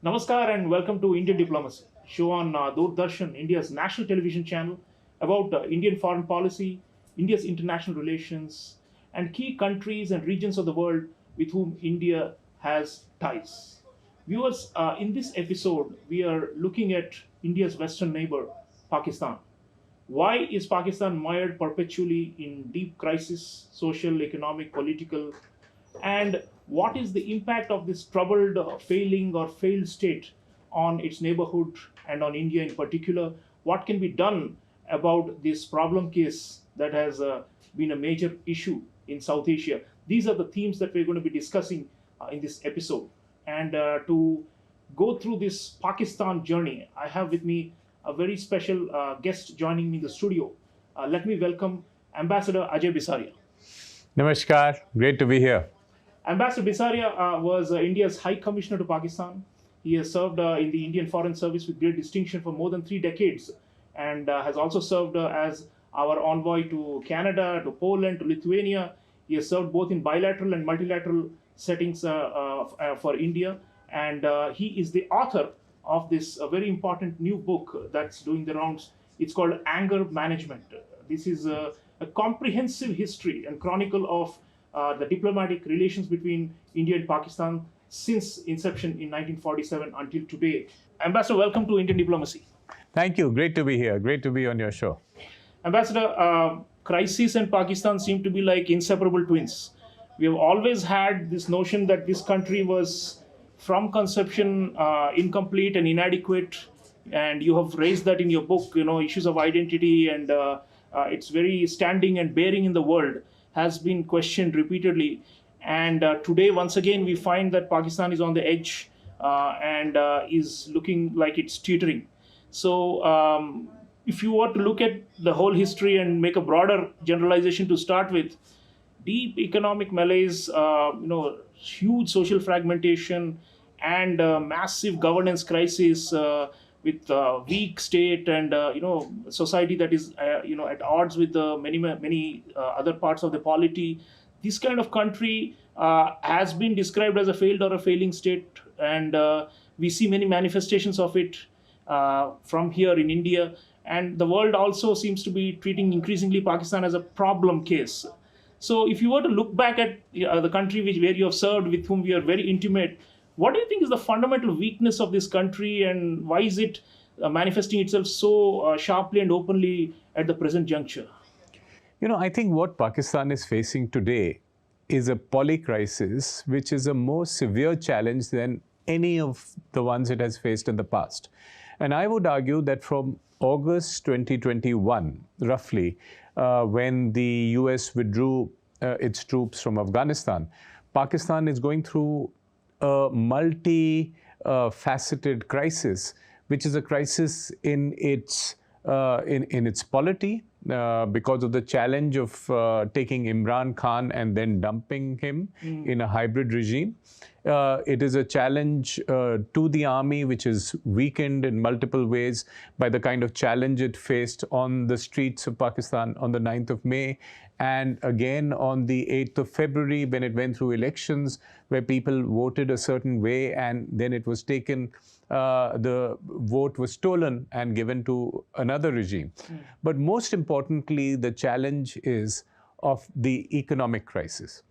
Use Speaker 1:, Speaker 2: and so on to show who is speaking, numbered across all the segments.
Speaker 1: Namaskar and welcome to Indian Diplomacy, show on Doordarshan, India's national television channel, about Indian foreign policy, India's international relations, and key countries and regions of the world with whom India has ties. Viewers, in this episode, we are looking at India's western neighbor, Pakistan. Why is Pakistan mired perpetually in deep crisis, social, economic, political, and what is the impact of this troubled, failing, or failed state on its neighborhood and on India in particular? What can be done about this problem case that has been a major issue in South Asia? These are the themes that we're going to be discussing in this episode. And to go through this Pakistan journey, I have with me a very special guest joining me in the studio. Let me welcome Ambassador Ajay Bisaria.
Speaker 2: Namaskar, great to be here.
Speaker 1: Ambassador Bisaria was India's High Commissioner to Pakistan. He has served in the Indian Foreign Service with great distinction for more than 3 decades and has also served as our envoy to Canada, to Poland, to Lithuania. He has served both in bilateral and multilateral settings for India. And he is the author of this very important new book that's doing the rounds. It's called Anger Management. This is a comprehensive history and chronicle of the diplomatic relations between India and Pakistan since inception in 1947 until today. Ambassador, welcome to Indian Diplomacy.
Speaker 2: Thank you, great to be here, great to be on your show.
Speaker 1: Ambassador, crisis and Pakistan seem to be like inseparable twins. We have always had this notion that this country was from conception incomplete and inadequate, and you have raised that in your book, issues of identity and its very standing and bearing in the world has been questioned repeatedly. And today, once again, we find that Pakistan is on the edge and is looking like it's teetering. So, if you were to look at the whole history and make a broader generalization to start with, deep economic malaise, huge social fragmentation, and massive governance crisis with weak state and society that is at odds with many other parts of the polity. This kind of country has been described as a failed or a failing state, and we see many manifestations of it from here in India. And the world also seems to be treating increasingly Pakistan as a problem case. So, if you were to look back at the country where you have served, with whom we are very intimate, what do you think is the fundamental weakness of this country, and why is it manifesting itself so sharply and openly at the present juncture?
Speaker 2: I think what Pakistan is facing today is a polycrisis, which is a more severe challenge than any of the ones it has faced in the past. And I would argue that from August 2021, roughly, when the US withdrew its troops from Afghanistan, Pakistan is going through a multi-faceted crisis, which is a crisis in its polity because of the challenge of taking Imran Khan and then dumping him in a hybrid regime. It is a challenge to the army, which is weakened in multiple ways by the kind of challenge it faced on the streets of Pakistan on the 9th of May, and again on the 8th of February when it went through elections where people voted a certain way and then it was taken, the vote was stolen and given to another regime. But most importantly, the challenge is of the economic crisis.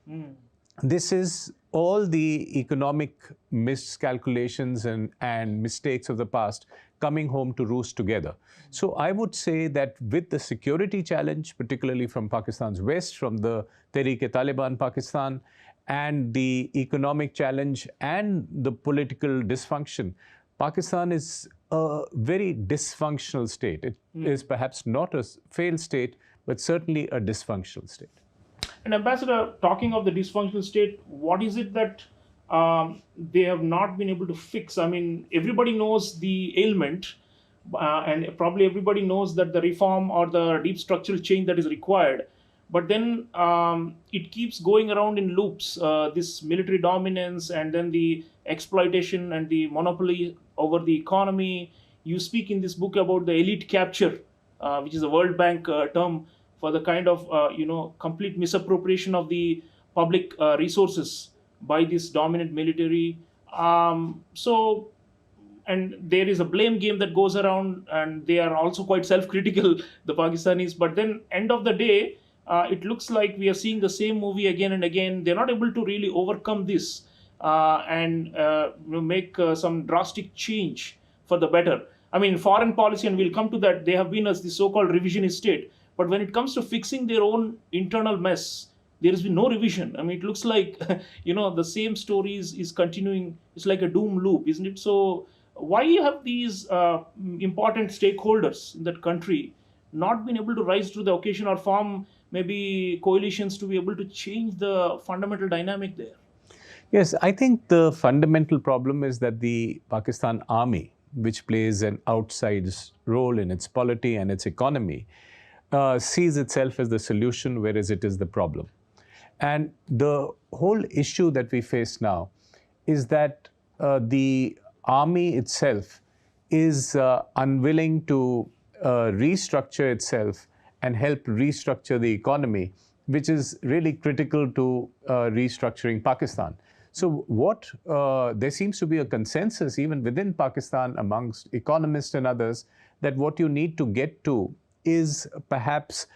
Speaker 2: This is all the economic miscalculations and mistakes of the past coming home to roost together. So I would say that with the security challenge, particularly from Pakistan's west, from the Tehreek-e-Taliban Pakistan, and the economic challenge and the political dysfunction, Pakistan is a very dysfunctional state. It is perhaps not a failed state, but certainly a dysfunctional state.
Speaker 1: And Ambassador, talking of the dysfunctional state, what is it that they have not been able to fix? I mean, everybody knows the ailment, and probably everybody knows that the reform or the deep structural change that is required. But then it keeps going around in loops, this military dominance and then the exploitation and the monopoly over the economy. You speak in this book about the elite capture, which is a World Bank term for the kind of complete misappropriation of the public resources by this dominant military. So and there is a blame game that goes around, and they are also quite self-critical, the Pakistanis. But then, end of the day, it looks like we are seeing the same movie again and again. They're not able to really overcome this and make some drastic change for the better. I mean, foreign policy, and we'll come to that, they have been as the so-called revisionist state. But when it comes to fixing their own internal mess, there has been no revision. I mean, it looks like the same stories is continuing. It's like a doom loop, isn't it? So why have these important stakeholders in that country not been able to rise to the occasion or form maybe coalitions to be able to change the fundamental dynamic there?
Speaker 2: Yes, I think the fundamental problem is that the Pakistan army, which plays an outsized role in its polity and its economy, sees itself as the solution, whereas it is the problem. And the whole issue that we face now is that the army itself is unwilling to restructure itself and help restructure the economy, which is really critical to restructuring Pakistan. So there seems to be a consensus even within Pakistan amongst economists and others that what you need to get to is perhaps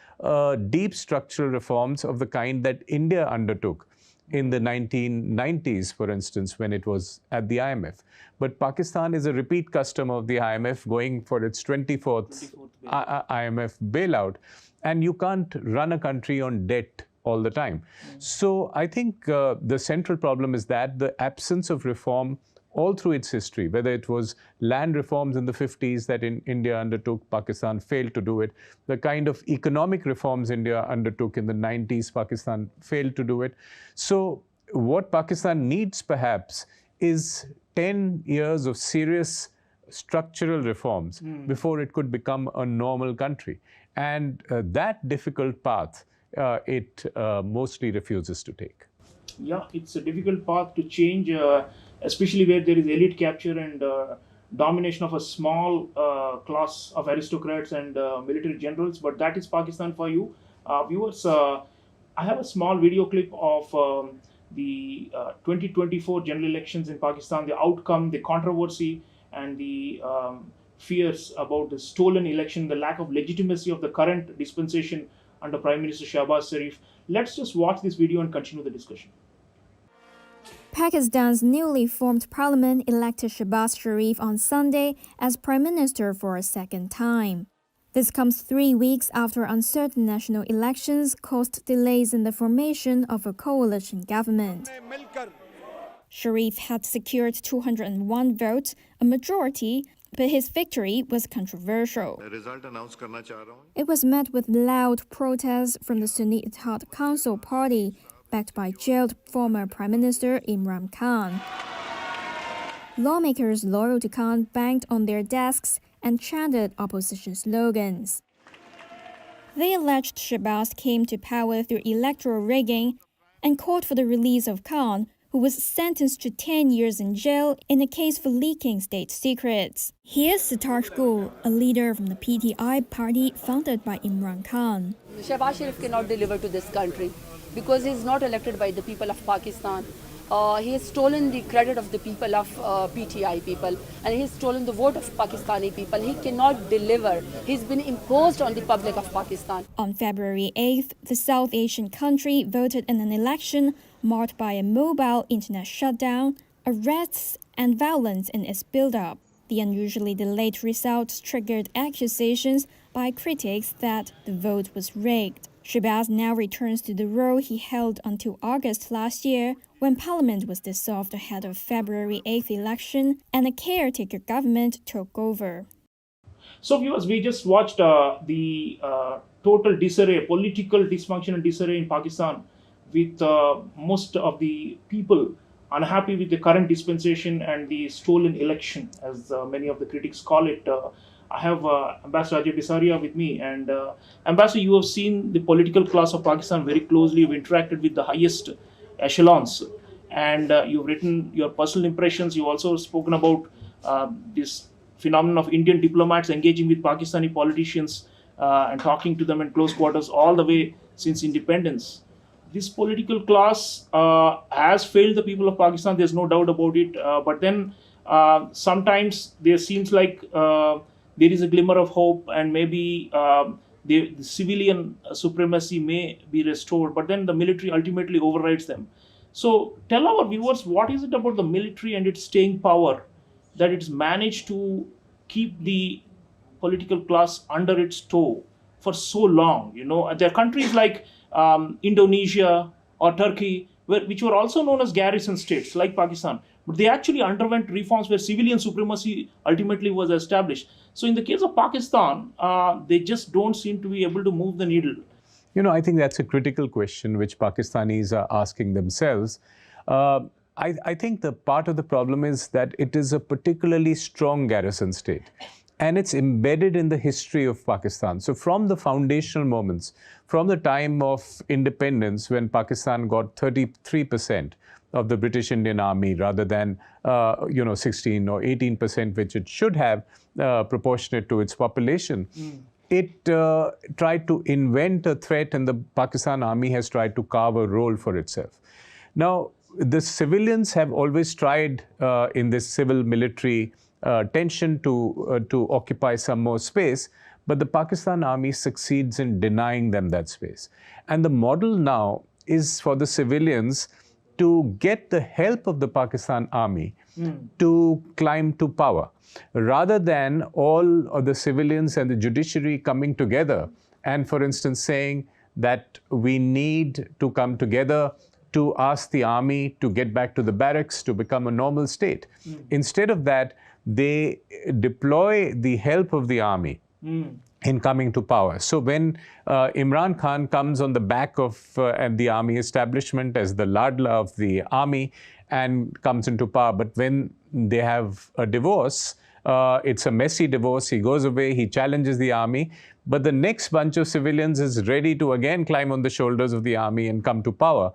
Speaker 2: deep structural reforms of the kind that India undertook in the 1990s, for instance, when it was at the IMF. But Pakistan is a repeat customer of the IMF, going for its 24th IMF bailout. And you can't run a country on debt all the time. So I think the central problem is that the absence of reform all through its history, whether it was land reforms in the 50s that India undertook, Pakistan failed to do it. The kind of economic reforms India undertook in the 90s, Pakistan failed to do it. So what Pakistan needs perhaps is 10 years of serious structural reforms before it could become a normal country. And that difficult path, it mostly refuses to take.
Speaker 1: Yeah, it's a difficult path to change, especially where there is elite capture and domination of a small class of aristocrats and military generals. But that is Pakistan for you. Viewers, I have a small video clip of the 2024 general elections in Pakistan, the outcome, the controversy, and the fears about the stolen election, the lack of legitimacy of the current dispensation under Prime Minister Shahbaz Sharif. Let's just watch this video and continue the discussion.
Speaker 3: Pakistan's newly formed parliament elected Shahbaz Sharif on Sunday as prime minister for a second time. This comes 3 weeks after uncertain national elections caused delays in the formation of a coalition government. Sharif had secured 201 votes, a majority, but his victory was controversial. It was met with loud protests from the Sunni Ittihad Council party, backed by jailed former Prime Minister Imran Khan. Lawmakers loyal to Khan banged on their desks and chanted opposition slogans. They alleged Shahbaz came to power through electoral rigging and called for the release of Khan, who was sentenced to 10 years in jail in a case for leaking state secrets. Here's Sitar Gul, a leader from the PTI party founded by Imran Khan.
Speaker 4: Shahbaz Sharif cannot deliver to this country because he is not elected by the people of Pakistan. He has stolen the credit of the people of PTI people, and he has stolen the vote of Pakistani people. He cannot deliver. He's been imposed on the public of Pakistan.
Speaker 3: On February 8th, the South Asian country voted in an election marked by a mobile internet shutdown, arrests, and violence in its build-up. The unusually delayed results triggered accusations by critics that the vote was rigged. Shahbaz now returns to the role he held until August last year, when Parliament was dissolved ahead of February 8th election and a caretaker government took over.
Speaker 1: So viewers, we just watched the total disarray, political dysfunction and disarray in Pakistan, with most of the people unhappy with the current dispensation and the stolen election, as many of the critics call it. I have Ambassador Ajay Bisaria with me, and Ambassador, you have seen the political class of Pakistan very closely. You've interacted with the highest echelons, and you've written your personal impressions. You've also spoken about this phenomenon of Indian diplomats engaging with Pakistani politicians and talking to them in close quarters all the way since independence. This political class has failed the people of Pakistan. There's no doubt about it. But then sometimes there seems like there is a glimmer of hope, and maybe the civilian supremacy may be restored, but then the military ultimately overrides them. So tell our viewers, what is it about the military and its staying power that it's managed to keep the political class under its toe for so long? There are countries like Indonesia or Turkey, which were also known as garrison states, like Pakistan, but they actually underwent reforms where civilian supremacy ultimately was established. So in the case of Pakistan, they just don't seem to be able to move the needle.
Speaker 2: I think that's a critical question which Pakistanis are asking themselves. I think the part of the problem is that it is a particularly strong garrison state, and it's embedded in the history of Pakistan. So from the foundational moments, from the time of independence, when Pakistan got 33% of the British Indian Army rather than 16 or 18%, which it should have, proportionate to its population, it tried to invent a threat, and the Pakistan Army has tried to carve a role for itself. Now, the civilians have always tried in this civil-military tension to occupy some more space, but the Pakistan Army succeeds in denying them that space. And the model now is for the civilians to get the help of the Pakistan Army to climb to power, rather than all of the civilians and the judiciary coming together and, for instance, saying that we need to come together to ask the army to get back to the barracks to become a normal state. Instead of that, they deploy the help of the army in coming to power. So when Imran Khan comes on the back of the army establishment as the ladla of the army and comes into power, but when they have a divorce, it's a messy divorce, he goes away, he challenges the army, but the next bunch of civilians is ready to again climb on the shoulders of the army and come to power,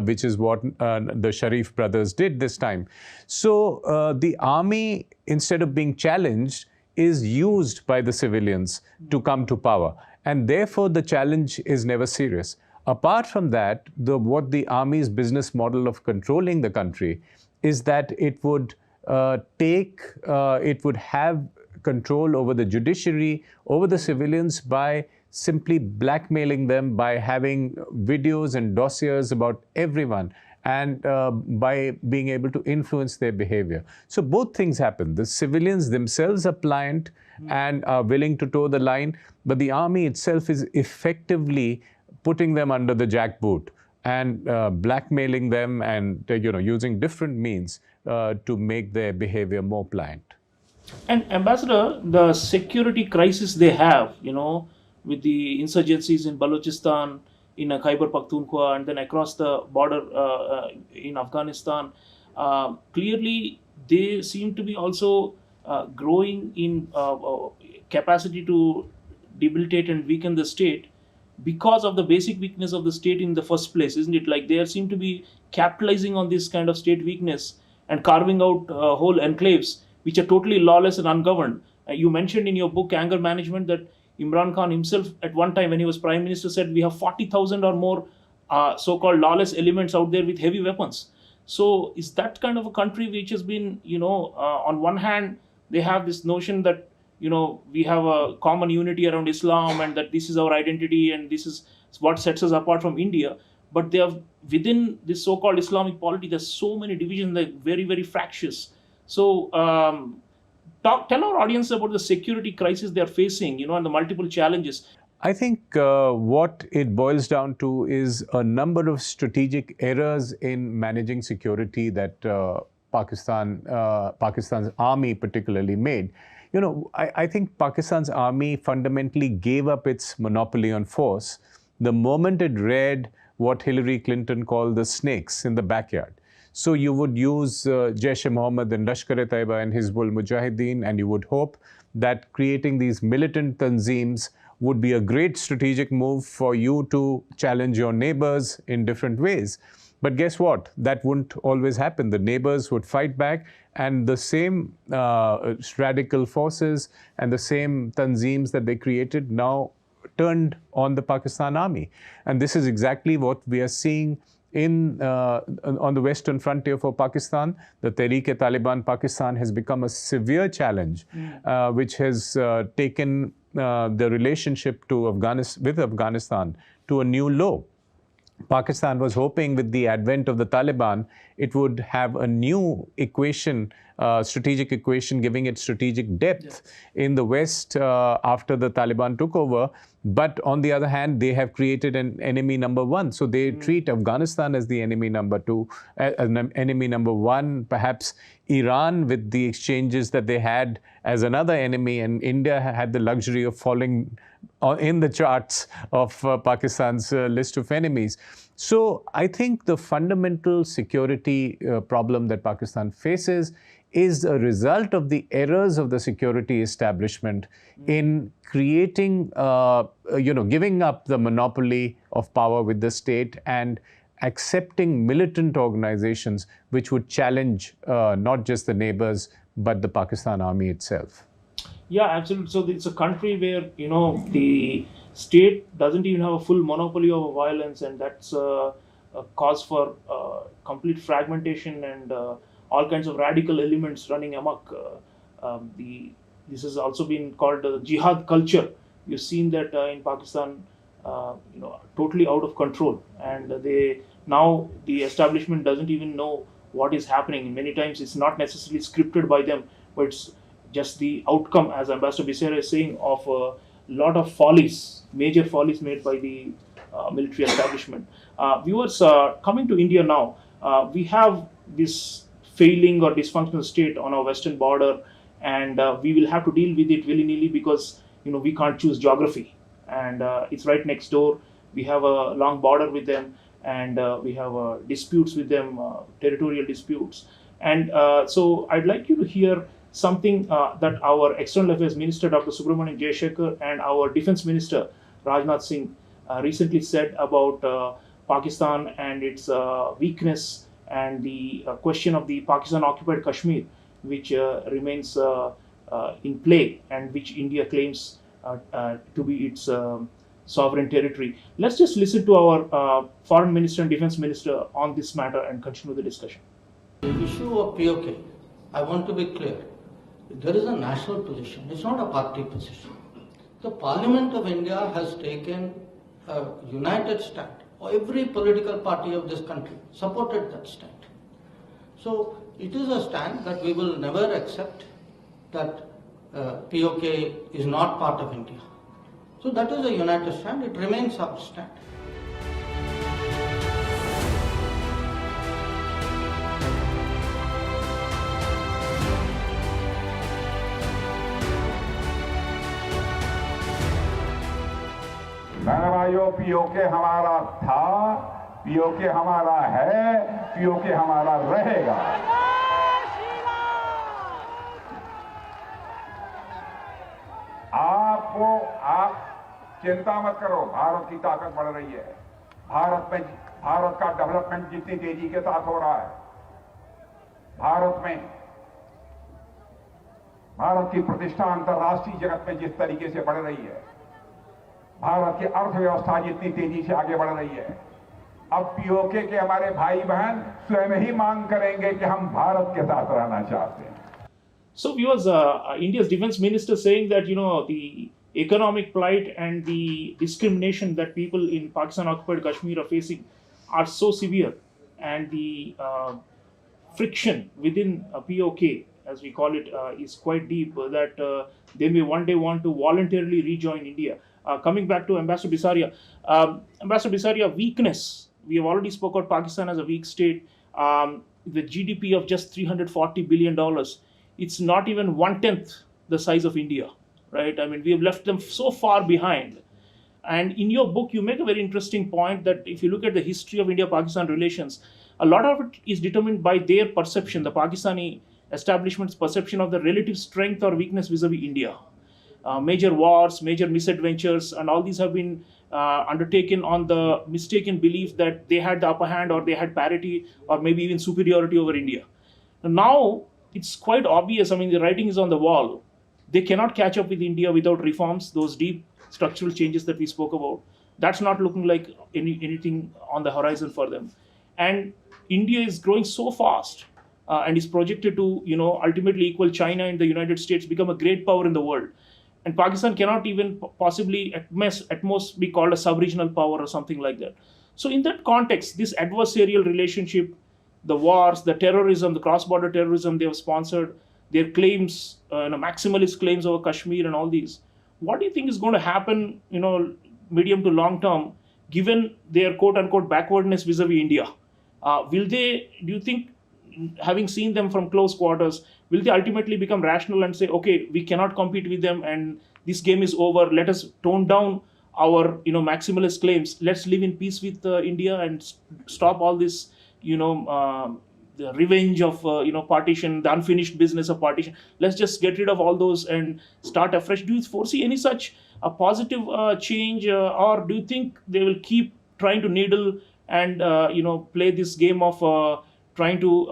Speaker 2: which is what the Sharif brothers did this time. So the army, instead of being challenged, is used by the civilians to come to power. And therefore, the challenge is never serious. Apart from that, what the army's business model of controlling the country is that it would have control over the judiciary, over the civilians, by simply blackmailing them, by having videos and dossiers about everyone, and by being able to influence their behavior. So both things happen. The civilians themselves are pliant and are willing to toe the line, but the army itself is effectively putting them under the jackboot and blackmailing them and using different means to make their behavior more pliant.
Speaker 1: And Ambassador, the security crisis they have, with the insurgencies in Balochistan, in Khyber Pakhtunkhwa, and then across the border in Afghanistan, clearly they seem to be also growing in capacity to debilitate and weaken the state because of the basic weakness of the state in the first place, isn't it? Like they seem to be capitalizing on this kind of state weakness and carving out whole enclaves which are totally lawless and ungoverned. You mentioned in your book, Anger Management, that Imran Khan himself at one time when he was prime minister said we have 40,000 or more so-called lawless elements out there with heavy weapons. So is that kind of a country which has been, on one hand, they have this notion that, we have a common unity around Islam and that this is our identity and this is what sets us apart from India. But they have, within this so-called Islamic polity, there's so many divisions, they're very, very fractious. So tell our audience about the security crisis they're facing, and the multiple challenges.
Speaker 2: I think what it boils down to is a number of strategic errors in managing security that Pakistan's army particularly made. I think Pakistan's army fundamentally gave up its monopoly on force the moment it read what Hillary Clinton called the snakes in the backyard. So you would use Jaish-e-Mohammed and Lashkar-e-Taiba and Hizbul Mujahideen, and you would hope that creating these militant tanzeems would be a great strategic move for you to challenge your neighbors in different ways. But guess what? That wouldn't always happen. The neighbors would fight back, and the same radical forces and the same tanzeems that they created now turned on the Pakistan army. And this is exactly what we are seeing on the western frontier for Pakistan. The Tehreek-e-Taliban Pakistan has become a severe challenge, which has taken the relationship with Afghanistan to a new low. Pakistan was hoping with the advent of the Taliban, it would have a new equation, strategic equation, giving it strategic depth in the West after the Taliban took over. But on the other hand, they have created an enemy number one. So they treat Afghanistan as the enemy number two, enemy number one, perhaps Iran with the exchanges that they had as another enemy, and India had the luxury of falling in the charts of Pakistan's list of enemies. So I think the fundamental security problem that Pakistan faces is a result of the errors of the security establishment in creating, giving up the monopoly of power with the state and accepting militant organizations which would challenge not just the neighbors, but the Pakistan army itself.
Speaker 1: Yeah, absolutely. So it's a country where, the state doesn't even have a full monopoly over violence, and that's a cause for complete fragmentation and all kinds of radical elements running amok. This has also been called jihad culture. You've seen that in Pakistan, totally out of control, and the establishment doesn't even know what is happening. Many times it's not necessarily scripted by them, but it's just the outcome, as Ambassador Bisaria is saying, of a lot of follies, major follies made by the military establishment. Viewers, coming to India now, we have this failing or dysfunctional state on our western border, and we will have to deal with it willy-nilly because we can't choose geography, and it's right next door. We have a long border with them, and we have disputes with them, territorial disputes. And so I'd like you to hear something that our External Affairs Minister, Dr. Subramanian Jaishankar, and our Defense Minister, Rajnath Singh, recently said about Pakistan and its weakness and the question of the Pakistan-occupied Kashmir, which remains in play and which India claims to be its sovereign territory. Let's just listen to our Foreign Minister and Defense Minister on this matter and continue the discussion.
Speaker 5: The issue of POK, I want to be clear. There is a national position. It's not a party position. The Parliament of India has taken a united stand. Every political party of this country supported that stand. So it is a stand that we will never accept that POK is not part of India. So that is a united stand. It remains our stand.
Speaker 6: भाइयों, PoK हमारा था, PoK हमारा है, PoK हमारा रहेगा। आप चिंता मत करो, भारत की ताकत बढ़ रही है। भारत का डेवलपमेंट जितनी तेजी के साथ हो रहा है, भारत की प्रतिष्ठा अंतर्राष्ट्रीय जगत में जिस तरीके से बढ़ रही है, भारत की अर्थव्यवस्था जितनी तेजी से आगे बढ़ रही है, अब पीओके के हमारे भाई बहन स्वयं ही मांग करेंगे कि हम भारत के साथ रहना चाहते हैं।
Speaker 1: So viewers, India's defense minister saying that the economic plight and the discrimination that people in Pakistan occupied Kashmir are facing are so severe, and the friction within POK, as we call it, is quite deep, that they may one day want to voluntarily rejoin India. Coming back to Ambassador Bisaria, Ambassador Bisaria, weakness. We have already spoke about Pakistan as a weak state. The GDP of just $340 billion. It's not even 1/10 the size of India, right? I mean, we have left them so far behind. And in your book, you make a very interesting point that if you look at the history of India-Pakistan relations, a lot of it is determined by their perception, the Pakistani establishment's perception of the relative strength or weakness vis-a-vis India. Major wars, major misadventures, and all these have been undertaken on the mistaken belief that they had the upper hand or they had parity or maybe even superiority over India. Now, it's quite obvious, I mean, the writing is on the wall. They cannot catch up with India without reforms, those deep structural changes that we spoke about. That's not looking like anything on the horizon for them. and India is growing so fast and is projected to, ultimately equal China and the United States, become a great power in the world. And Pakistan cannot even possibly at most be called a sub-regional power or something like that. So in that context, this adversarial relationship, the wars, the terrorism, the cross-border terrorism they have sponsored, their claims, maximalist claims over Kashmir and all these. What do you think is going to happen, medium to long term, given their quote-unquote backwardness vis-a-vis India? Do you think, having seen them from close quarters, will they ultimately become rational and say, okay, we cannot compete with them and this game is over, let us tone down our maximalist claims, let's live in peace with India and stop all this the revenge of partition, the unfinished business of partition, let's just get rid of all those and start afresh? Do you foresee any such a positive change, or do you think they will keep trying to needle and play this game of trying to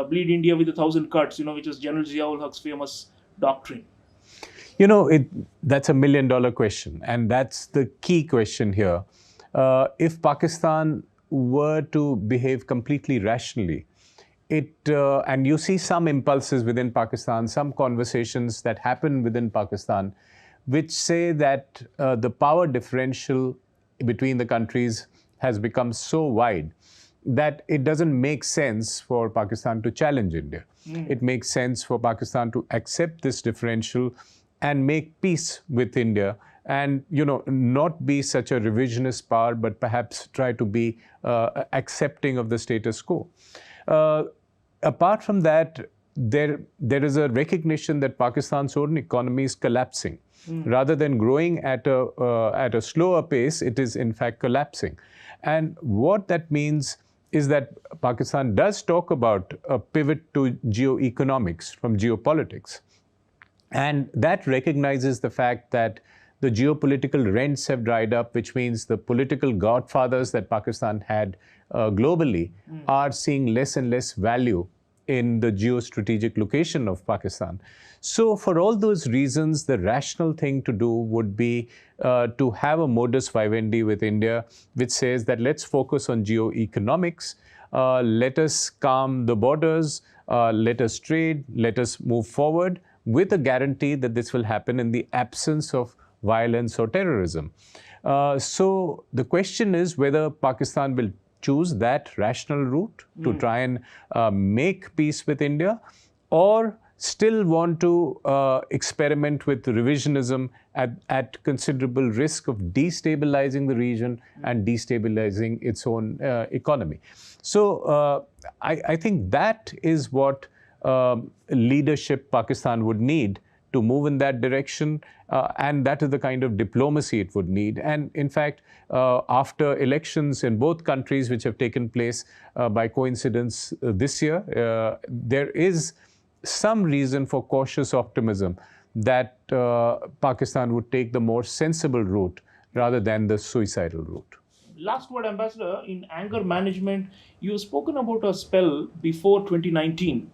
Speaker 1: bleed India with 1,000 cuts, which is General Ziaul Haq's famous doctrine?
Speaker 2: That's $1 million question, and that's the key question here. If Pakistan were to behave completely rationally, and you see some impulses within Pakistan, some conversations that happen within Pakistan, which say that the power differential between the countries has become so wide that it doesn't make sense for Pakistan to challenge India. It makes sense for Pakistan to accept this differential and make peace with India, and not be such a revisionist power, but perhaps try to be accepting of the status quo. Apart from that, there is a recognition that Pakistan's own economy is collapsing. Rather than growing at a slower pace, it is in fact collapsing. And what that means is that Pakistan does talk about a pivot to geoeconomics from geopolitics. And that recognizes the fact that the geopolitical rents have dried up, which means the political godfathers that Pakistan had globally are seeing less and less value in the geostrategic location of Pakistan. So for all those reasons, the rational thing to do would be to have a modus vivendi with India, which says that let's focus on geoeconomics, let us calm the borders, let us trade, let us move forward, with a guarantee that this will happen in the absence of violence or terrorism. So the question is whether Pakistan will choose that rational route to try and make peace with India, or still want to experiment with revisionism at considerable risk of destabilizing the region and destabilizing its own economy. So I think that is what leadership Pakistan would need to move in that direction, and that is the kind of diplomacy it would need. And in fact, after elections in both countries which have taken place by coincidence this year, there is some reason for cautious optimism that Pakistan would take the more sensible route rather than the suicidal route.
Speaker 1: Last word, Ambassador, in anger management, you have spoken about a spell before 2019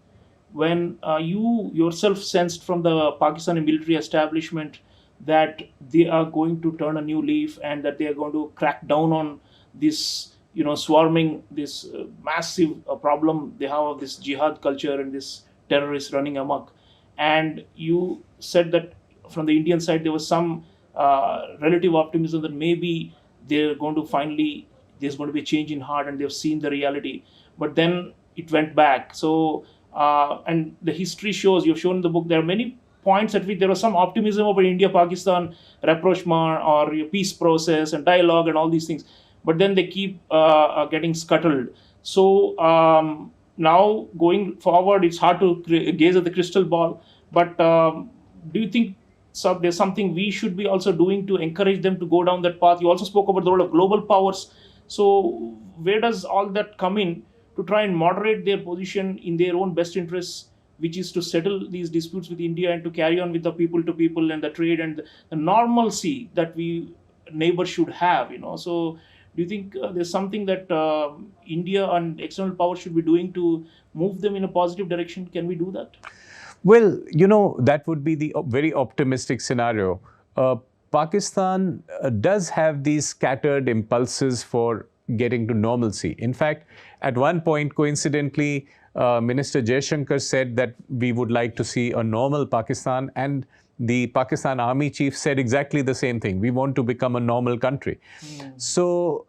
Speaker 1: when you yourself sensed from the Pakistani military establishment that they are going to turn a new leaf and that they are going to crack down on this, swarming, this massive problem they have of this jihad culture and this terrorists running amok. And you said that from the Indian side there was some relative optimism that maybe they're going to finally, there's going to be a change in heart and they've seen the reality. But then it went back. So, and the history shows, you've shown in the book, there are many points at which there was some optimism about India-Pakistan rapprochement or peace process and dialogue and all these things. But then they keep getting scuttled. So now going forward, it's hard to gaze at the crystal ball. But do you think there's something we should be also doing to encourage them to go down that path? You also spoke about the role of global powers. So where does all that come in to try and moderate their position in their own best interests, which is to settle these disputes with India and to carry on with the people to people and the trade and the normalcy that we neighbors should have, So do you think there's something that India and external powers should be doing to move them in a positive direction? Can we do that?
Speaker 2: Well, that would be the very optimistic scenario. Pakistan does have these scattered impulses for getting to normalcy. In fact, at one point, coincidentally, Minister Jaishankar said that we would like to see a normal Pakistan, and the Pakistan Army Chief said exactly the same thing. We want to become a normal country. So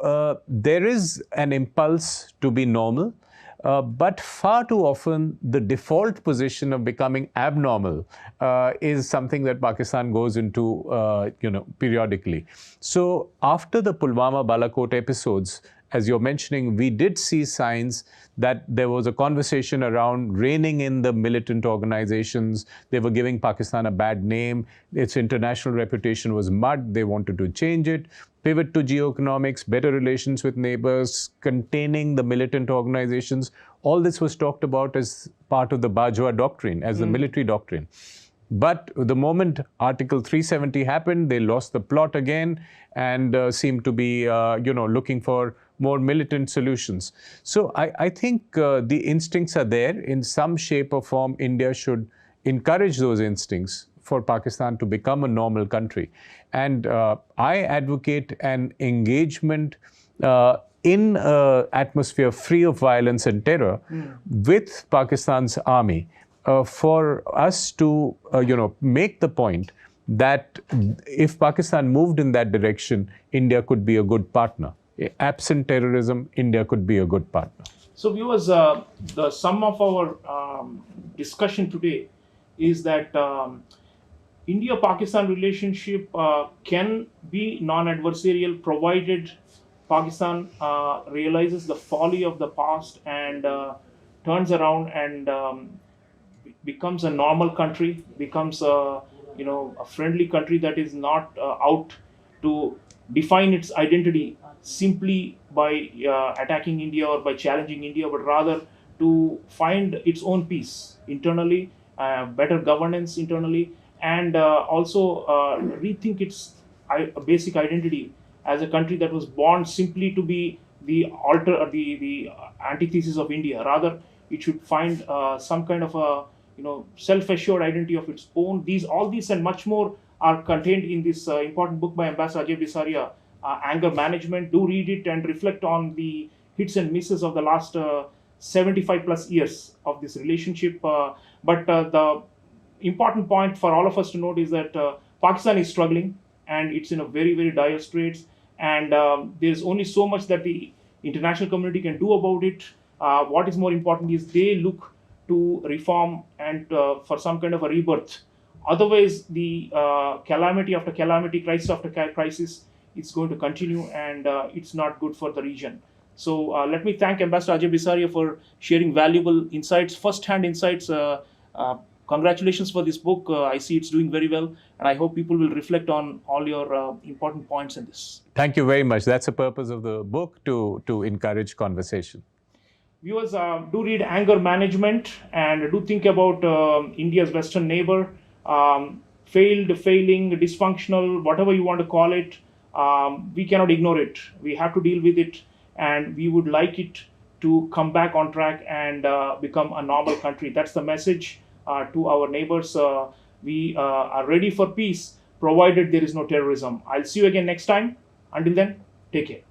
Speaker 2: there is an impulse to be normal. But far too often, the default position of becoming abnormal is something that Pakistan goes into, periodically. So after the Pulwama Balakot episodes, as you're mentioning, we did see signs that there was a conversation around reining in the militant organizations. They were giving Pakistan a bad name. Its international reputation was mud. They wanted to change it. Pivot to geoeconomics, better relations with neighbors, containing the militant organizations. All this was talked about as part of the Bajwa doctrine, as the military doctrine. But the moment Article 370 happened, they lost the plot again and seemed to be, looking for more militant solutions. So I think the instincts are there. In some shape or form, India should encourage those instincts for Pakistan to become a normal country. And I advocate an engagement in an atmosphere free of violence and terror with Pakistan's army for us to, make the point that if Pakistan moved in that direction, India could be a good partner. Absent terrorism, India could be a good partner.
Speaker 1: So viewers, the sum of our discussion today is that India-Pakistan relationship can be non-adversarial provided Pakistan realizes the folly of the past and turns around and becomes a normal country, becomes a friendly country that is not out to define its identity simply by attacking India or by challenging India, but rather to find its own peace internally, better governance internally, and also rethink its basic identity as a country that was born simply to be the antithesis of India. Rather, it should find some kind of a self-assured identity of its own. All these and much more are contained in this important book by Ambassador Ajay Bisaria, Anger Management. Do read it and reflect on the hits and misses of the last 75 plus years of this relationship. But the important point for all of us to note is that Pakistan is struggling and it's in a very, very dire straits. And there's only so much that the international community can do about it. What is more important is they look to reform and for some kind of a rebirth. Otherwise, the calamity after calamity, crisis after crisis, it's going to continue, and it's not good for the region. So let me thank Ambassador Ajay Bisaria for sharing valuable insights, first-hand insights. Congratulations for this book. I see it's doing very well, and I hope people will reflect on all your important points in this.
Speaker 2: Thank you very much. That's the purpose of the book, to encourage conversation.
Speaker 1: Viewers, do read Anger Management and do think about India's western neighbor. Failing, dysfunctional, whatever you want to call it, we cannot ignore it. We have to deal with it, and we would like it to come back on track and become a normal country. That's the message to our neighbors. We are ready for peace, provided there is no terrorism. I'll see you again next time. Until then, take care.